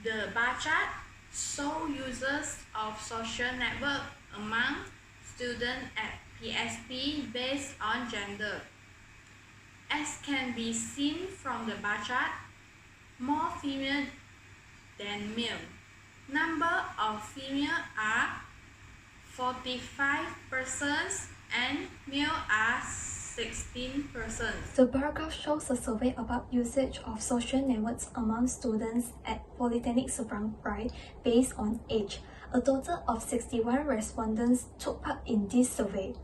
The bar chart shows users of social network among students at PSP based on gender. As can be seen from the bar chart, more female than male. Number of female are 45% and male are 16%. The bar graph shows a survey about usage of social networks among students at Polytechnic Seberang Perai based on age. A total of 61 respondents took part in this survey.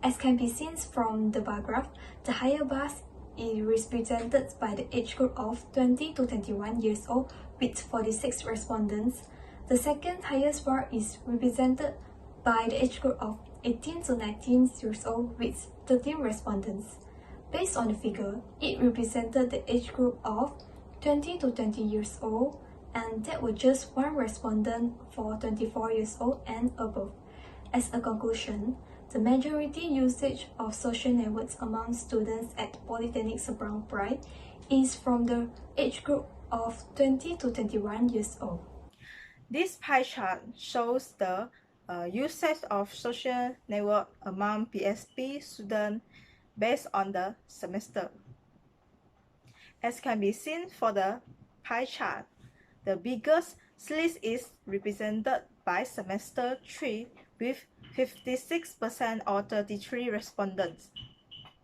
As can be seen from the bar graph, the higher bars is represented by the age group of 20 to 21 years old with 46 respondents. The second highest bar is represented by the age group of 18 to 19 years old with 13 respondents. Based on the figure, it represented the age group of 20 to 20 years old, and there was just one respondent for 24 years old and above. As a conclusion, the majority usage of social networks among students at Polytechnic Seberang Perai is from the age group of 20 to 21 years old. This pie chart shows the usage of social network among PSP students based on the semester. As can be seen for the pie chart, the biggest slice is represented by semester 3 with 56% or 33 respondents.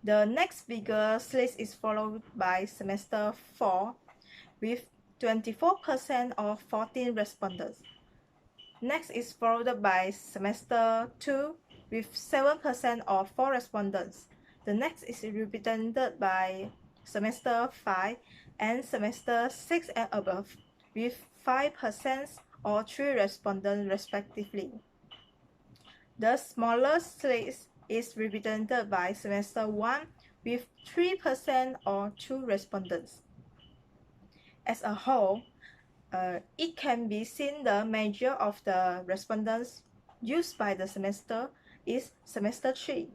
The next bigger slice is followed by semester 4 with 24% or 14 respondents. Next is followed by semester 2 with 7% or 4 respondents. The next is represented by semester 5 and semester 6 and above with 5% or 3 respondents respectively. The smallest slice is represented by semester 1 with 3% or 2 respondents. As a whole, it can be seen the major of the respondents used by the semester is semester 3.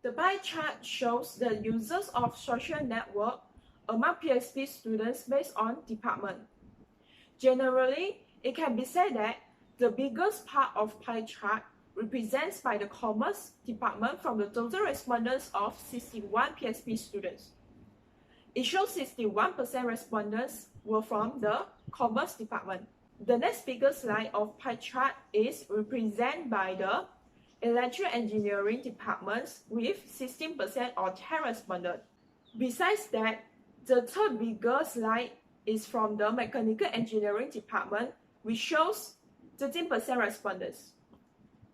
The pie chart shows the users of social network among PSP students based on department. Generally, it can be said that the biggest part of pie chart represents by the commerce department from the total respondents of 61 PSP students. It shows 61% respondents were from the commerce department. The next biggest line of pie chart is represented by the electrical engineering departments with 16% or 10 respondents. Besides that, the third biggest line is from the mechanical engineering department, which shows 13% respondents.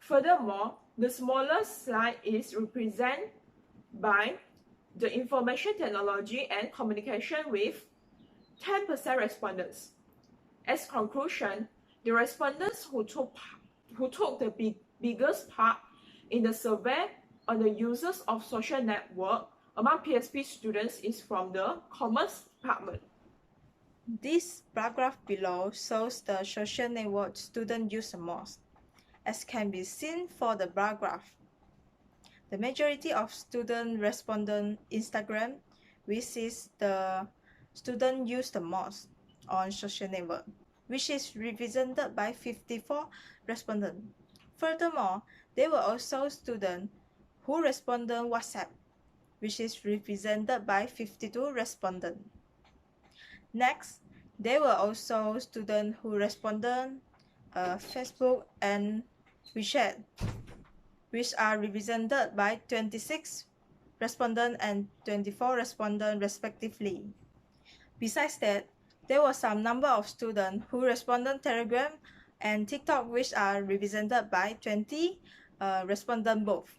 Furthermore, the smallest slide is represented by the information technology and communication with 10% respondents. As conclusion, the respondents who took the biggest part in the survey on the users of social network among PSP students is from the commerce department. This bar graph below shows the social network students use the most. As can be seen for the bar graph, the majority of students respond on Instagram, which is the student use the most on social network, which is represented by 54 respondents. Furthermore, there were also students who respond on WhatsApp, which is represented by 52 respondents. Next, there were also students who responded Facebook and WeChat, which are represented by 26 respondents and 24 respondents respectively. Besides that, there was some number of students who responded Telegram and TikTok, which are represented by 20 respondents both.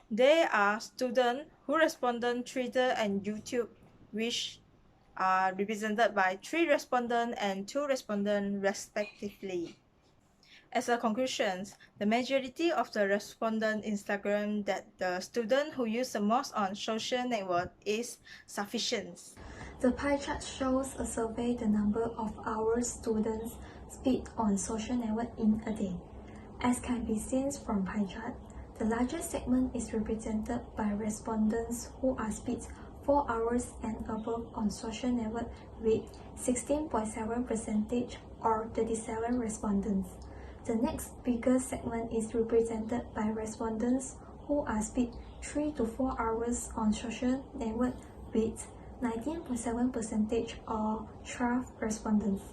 There are students who responded Twitter and YouTube, which are represented by 3 respondents and 2 respondents respectively. As a conclusion, the majority of the respondents Instagram that the student who use the most on social network is sufficient. The pie chart shows a survey the number of hours students spend on social network in a day. As can be seen from pie chart, the largest segment is represented by respondents who are spent 4 hours and above on social network with 16.7% or 37 respondents. The next bigger segment is represented by respondents who are spent 3 to 4 hours on social network with 19.7% or 12 respondents.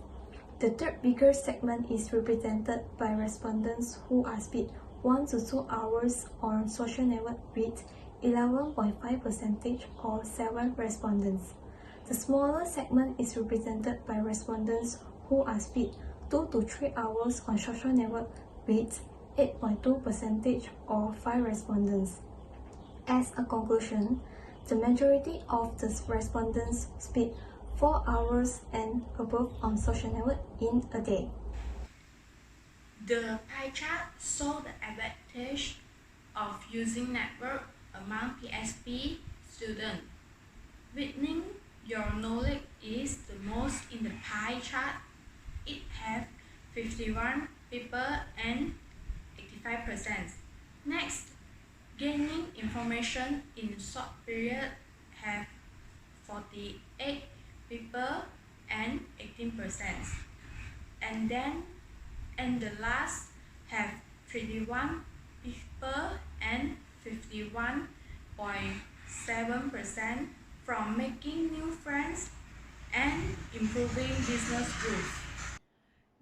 The third bigger segment is represented by respondents who are spent 1 to 2 hours on social network with 11.5% or 7 respondents. The smaller segment is represented by respondents who are spent 2 to 3 hours on social network with 8.2% or 5 respondents. As a conclusion, the majority of the respondents spent 4 hours and above on social network in a day. The pie chart shows the advantage of using network among PSP students. Whitney, your knowledge is the most in the pie chart. It has 51 people and 85%. Next, gaining information in short period have 48 people and 18%. And the last have 31 people and 51.7% from making new friends and improving business growth.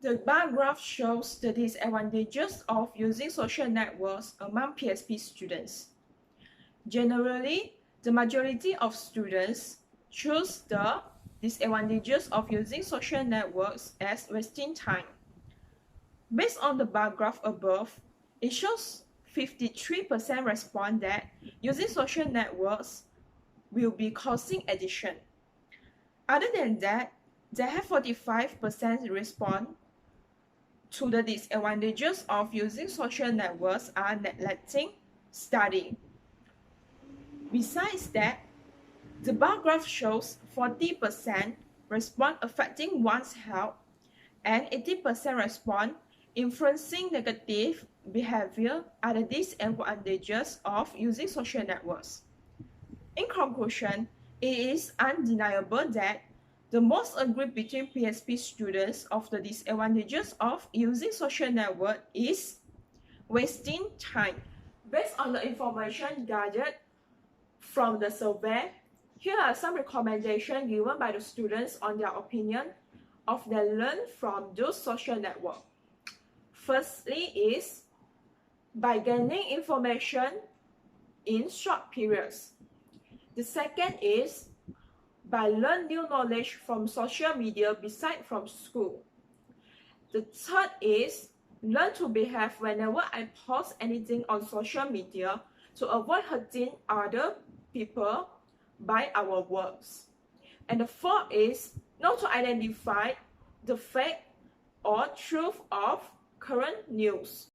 The bar graph shows the disadvantages of using social networks among PSP students. Generally, the majority of students choose the disadvantages of using social networks as wasting time. Based on the bar graph above, it shows 53% respond that using social networks will be causing addiction. Other than that, they have 45% respond to the disadvantages of using social networks are neglecting studying. Besides that, the bar graph shows 40% respond affecting one's health and 80% respond influencing negative behavior are the disadvantages of using social networks. In conclusion, it is undeniable that the most agreed between PSP students of the disadvantages of using social network is wasting time. Based on the information gathered from the survey, here are some recommendations given by the students on their opinion of they learn from those social networks. Firstly is by gaining information in short periods. The second is by learn new knowledge from social media beside from school. The third is learn to behave whenever I post anything on social media to avoid hurting other people by our words. And the fourth is know to identify the fake or truth of current news.